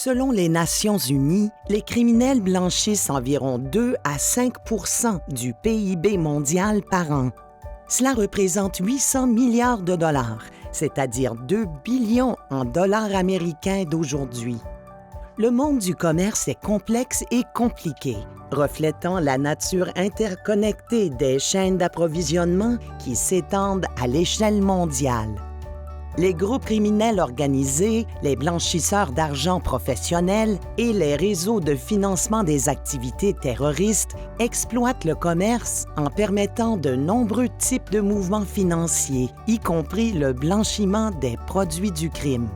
Selon les Nations unies, les criminels blanchissent environ 2 à 5 % du PIB mondial par an. Cela représente 800 milliards de dollars, c'est-à-dire 2 billions en dollars américains d'aujourd'hui. Le monde du commerce est complexe et compliqué, reflétant la nature interconnectée des chaînes d'approvisionnement qui s'étendent à l'échelle mondiale. Les groupes criminels organisés, les blanchisseurs d'argent professionnels et les réseaux de financement des activités terroristes exploitent le commerce en permettant de nombreux types de mouvements financiers, y compris le blanchiment des produits du crime.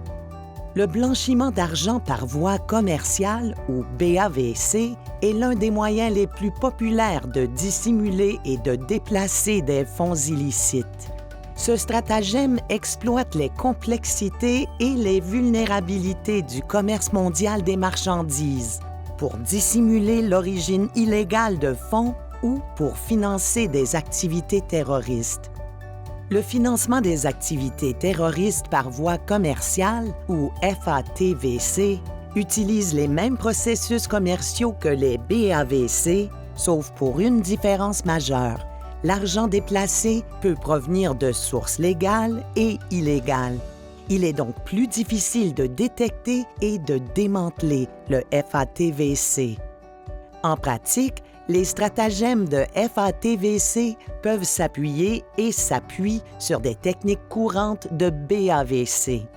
Le blanchiment d'argent par voie commerciale, ou BAVC, est l'un des moyens les plus populaires de dissimuler et de déplacer des fonds illicites. Ce stratagème exploite les complexités et les vulnérabilités du commerce mondial des marchandises pour dissimuler l'origine illégale de fonds ou pour financer des activités terroristes. Le financement des activités terroristes par voie commerciale, ou FATVC, utilise les mêmes processus commerciaux que les BAVC, sauf pour une différence majeure. L'argent déplacé peut provenir de sources légales et illégales. Il est donc plus difficile de détecter et de démanteler le FATVC. En pratique, les stratagèmes de FATVC peuvent s'appuyer et s'appuient sur des techniques courantes de BAVC.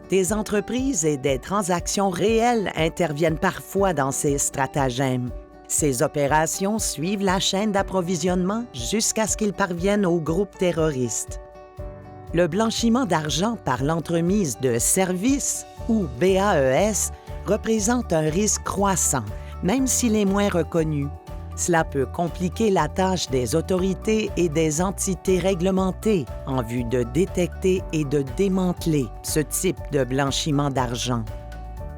Des entreprises et des transactions réelles interviennent parfois dans ces stratagèmes. Ces opérations suivent la chaîne d'approvisionnement jusqu'à ce qu'ils parviennent aux groupes terroristes. Le blanchiment d'argent par l'entremise de services, ou BAES, représente un risque croissant, même s'il est moins reconnu. Cela peut compliquer la tâche des autorités et des entités réglementées en vue de détecter et de démanteler ce type de blanchiment d'argent.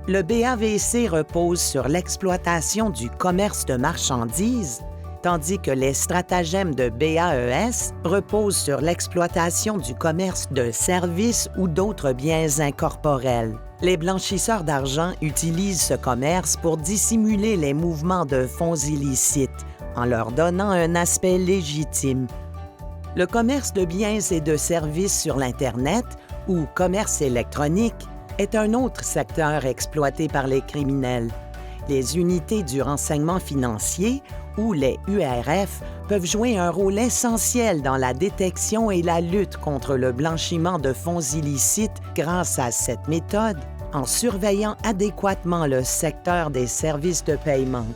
Le BAVC repose sur l'exploitation du commerce de marchandises, tandis que les stratagèmes de BAES reposent sur l'exploitation du commerce de services ou d'autres biens incorporels. Les blanchisseurs d'argent utilisent ce commerce pour dissimuler les mouvements de fonds illicites en leur donnant un aspect légitime. Le commerce de biens et de services sur l'Internet, ou commerce électronique, est un autre secteur exploité par les criminels. Les unités du renseignement financier, ou les URF, peuvent jouer un rôle essentiel dans la détection et la lutte contre le blanchiment de fonds illicites grâce à cette méthode, en surveillant adéquatement le secteur des services de paiement.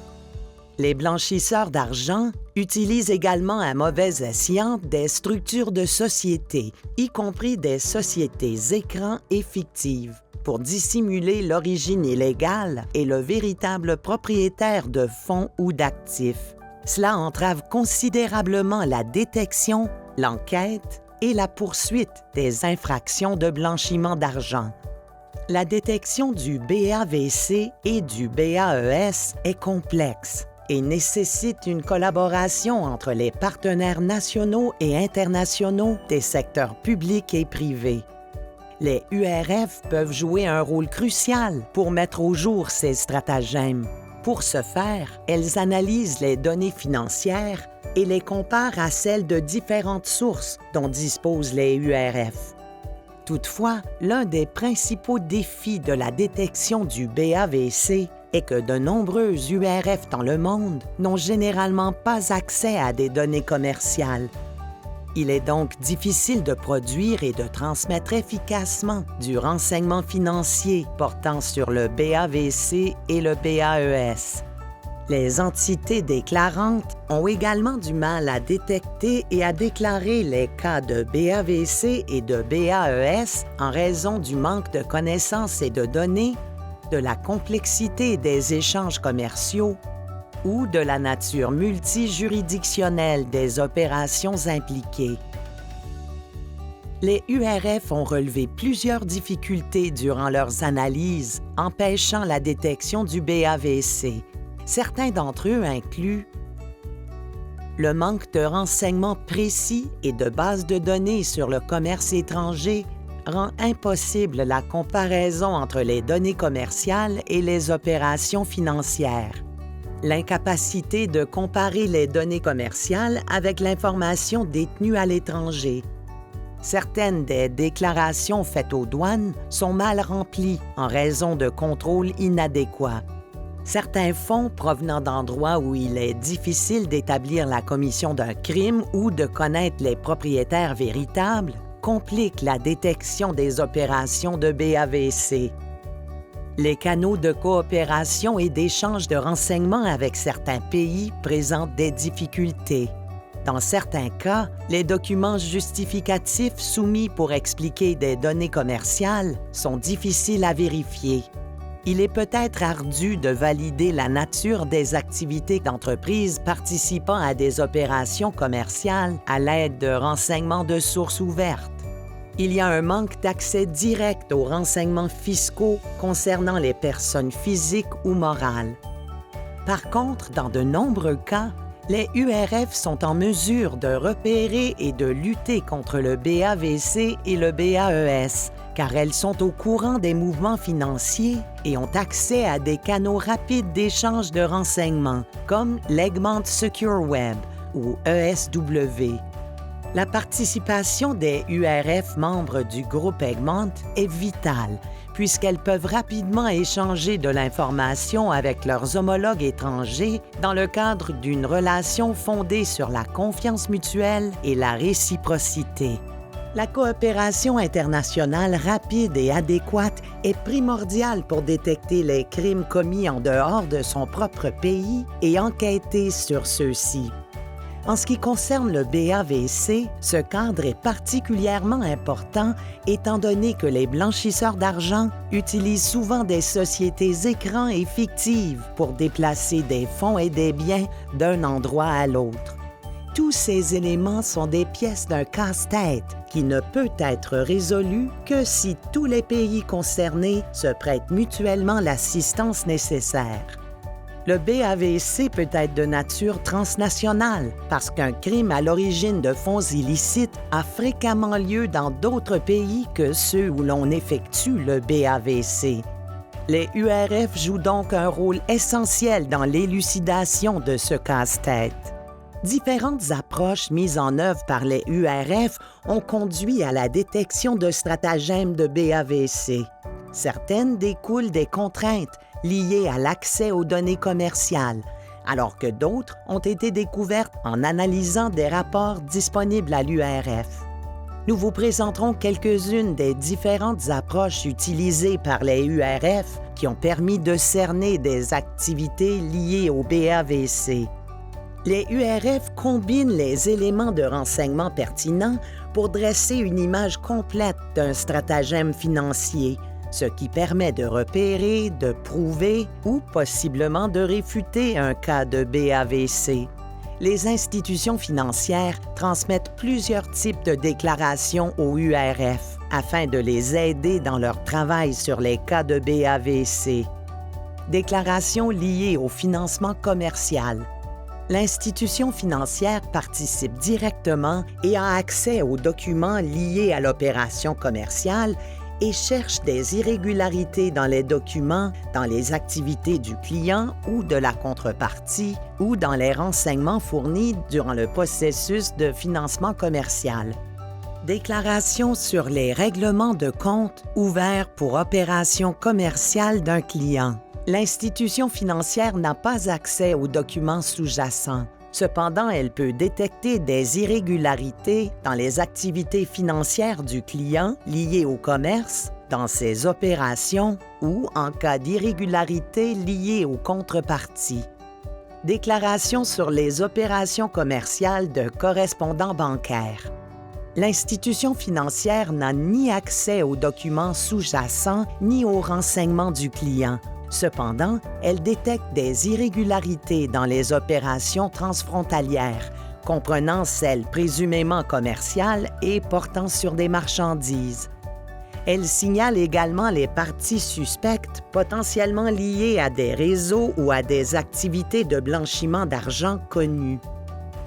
Les blanchisseurs d'argent utilisent également à mauvais escient des structures de société, y compris des sociétés écrans et fictives, pour dissimuler l'origine illégale et le véritable propriétaire de fonds ou d'actifs. Cela entrave considérablement la détection, l'enquête et la poursuite des infractions de blanchiment d'argent. La détection du BAVC et du BAES est complexe et nécessite une collaboration entre les partenaires nationaux et internationaux des secteurs publics et privés. Les URF peuvent jouer un rôle crucial pour mettre au jour ces stratagèmes. Pour ce faire, elles analysent les données financières et les comparent à celles de différentes sources dont disposent les URF. Toutefois, l'un des principaux défis de la détection du BAVC est que de nombreux URF dans le monde n'ont généralement pas accès à des données commerciales. Il est donc difficile de produire et de transmettre efficacement du renseignement financier portant sur le BAVC et le BAES. Les entités déclarantes ont également du mal à détecter et à déclarer les cas de BAVC et de BAES en raison du manque de connaissances et de données, de la complexité des échanges commerciaux ou de la nature multijuridictionnelle des opérations impliquées. Les URF ont relevé plusieurs difficultés durant leurs analyses, empêchant la détection du BAVC. Certains d'entre eux incluent le manque de renseignements précis et de bases de données sur le commerce étranger, rend impossible la comparaison entre les données commerciales et les opérations financières. L'incapacité de comparer les données commerciales avec l'information détenue à l'étranger. Certaines des déclarations faites aux douanes sont mal remplies en raison de contrôles inadéquats. Certains fonds provenant d'endroits où il est difficile d'établir la commission d'un crime ou de connaître les propriétaires véritables compliquent la détection des opérations de BAVC. Les canaux de coopération et d'échange de renseignements avec certains pays présentent des difficultés. Dans certains cas, les documents justificatifs soumis pour expliquer des données commerciales sont difficiles à vérifier. Il est peut-être ardu de valider la nature des activités d'entreprises participant à des opérations commerciales à l'aide de renseignements de sources ouvertes. Il y a un manque d'accès direct aux renseignements fiscaux concernant les personnes physiques ou morales. Par contre, dans de nombreux cas, les URF sont en mesure de repérer et de lutter contre le BAVC et le BAES, car elles sont au courant des mouvements financiers et ont accès à des canaux rapides d'échange de renseignements, comme l'Egmont Secure Web ou ESW. La participation des URF membres du groupe Egmont est vitale, puisqu'elles peuvent rapidement échanger de l'information avec leurs homologues étrangers dans le cadre d'une relation fondée sur la confiance mutuelle et la réciprocité. La coopération internationale rapide et adéquate est primordiale pour détecter les crimes commis en dehors de son propre pays et enquêter sur ceux-ci. En ce qui concerne le BAVC, ce cadre est particulièrement important étant donné que les blanchisseurs d'argent utilisent souvent des sociétés écrans et fictives pour déplacer des fonds et des biens d'un endroit à l'autre. Tous ces éléments sont des pièces d'un casse-tête qui ne peut être résolu que si tous les pays concernés se prêtent mutuellement l'assistance nécessaire. Le BAVC peut être de nature transnationale parce qu'un crime à l'origine de fonds illicites a fréquemment lieu dans d'autres pays que ceux où l'on effectue le BAVC. Les URF jouent donc un rôle essentiel dans l'élucidation de ce casse-tête. Différentes approches mises en œuvre par les URF ont conduit à la détection de stratagèmes de BAVC. Certaines découlent des contraintes liées à l'accès aux données commerciales, alors que d'autres ont été découvertes en analysant des rapports disponibles à l'URF. Nous vous présenterons quelques-unes des différentes approches utilisées par les URF qui ont permis de cerner des activités liées au BAVC. Les URF combinent les éléments de renseignement pertinents pour dresser une image complète d'un stratagème financier, ce qui permet de repérer, de prouver ou possiblement de réfuter un cas de BAVC. Les institutions financières transmettent plusieurs types de déclarations aux URF afin de les aider dans leur travail sur les cas de BAVC. Déclarations liées au financement commercial. L'institution financière participe directement et a accès aux documents liés à l'opération commerciale et cherche des irrégularités dans les documents, dans les activités du client ou de la contrepartie ou dans les renseignements fournis durant le processus de financement commercial. Déclaration sur les règlements de compte ouverts pour opération commerciale d'un client. L'institution financière n'a pas accès aux documents sous-jacents. Cependant, elle peut détecter des irrégularités dans les activités financières du client liées au commerce, dans ses opérations ou en cas d'irrégularité liée aux contreparties. Déclaration sur les opérations commerciales de correspondants bancaires. L'institution financière n'a ni accès aux documents sous-jacents ni aux renseignements du client. Cependant, elle détecte des irrégularités dans les opérations transfrontalières, comprenant celles présumément commerciales et portant sur des marchandises. Elle signale également les parties suspectes potentiellement liées à des réseaux ou à des activités de blanchiment d'argent connues.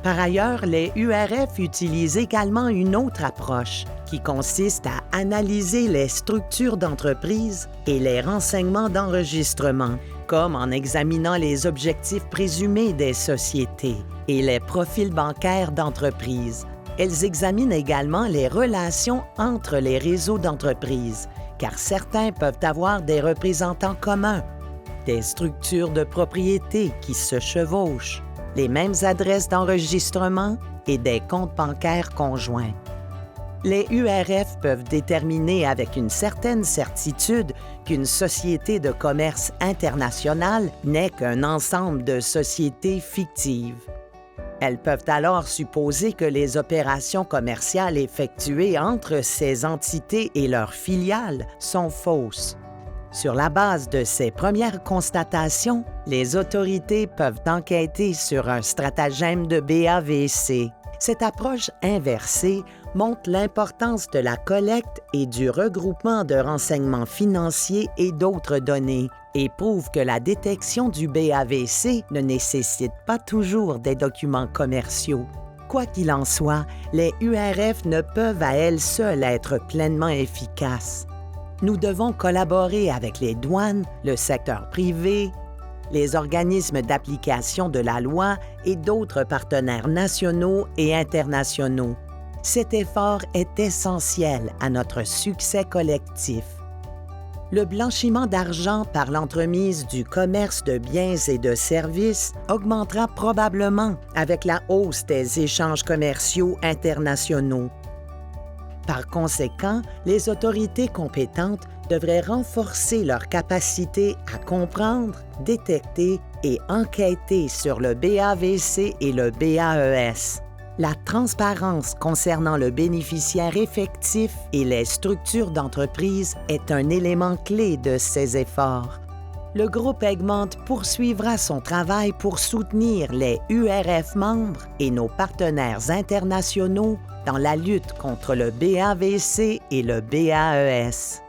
Par ailleurs, les URF utilisent également une autre approche qui consiste à analyser les structures d'entreprise et les renseignements d'enregistrement, comme en examinant les objectifs présumés des sociétés et les profils bancaires d'entreprise. Elles examinent également les relations entre les réseaux d'entreprises, car certains peuvent avoir des représentants communs, des structures de propriété qui se chevauchent, les mêmes adresses d'enregistrement et des comptes bancaires conjoints. Les URF peuvent déterminer avec une certaine certitude qu'une société de commerce international n'est qu'un ensemble de sociétés fictives. Elles peuvent alors supposer que les opérations commerciales effectuées entre ces entités et leurs filiales sont fausses. Sur la base de ces premières constatations, les autorités peuvent enquêter sur un stratagème de BAVC. Cette approche inversée montre l'importance de la collecte et du regroupement de renseignements financiers et d'autres données et prouve que la détection du BAVC ne nécessite pas toujours des documents commerciaux. Quoi qu'il en soit, les URF ne peuvent à elles seules être pleinement efficaces. Nous devons collaborer avec les douanes, le secteur privé, les organismes d'application de la loi et d'autres partenaires nationaux et internationaux. Cet effort est essentiel à notre succès collectif. Le blanchiment d'argent par l'entremise du commerce de biens et de services augmentera probablement avec la hausse des échanges commerciaux internationaux. Par conséquent, les autorités compétentes devraient renforcer leur capacité à comprendre, détecter et enquêter sur le BAVC et le BAES. La transparence concernant le bénéficiaire effectif et les structures d'entreprise est un élément clé de ces efforts. Le groupe Egmont poursuivra son travail pour soutenir les URF membres et nos partenaires internationaux dans la lutte contre le BAVC et le BAES.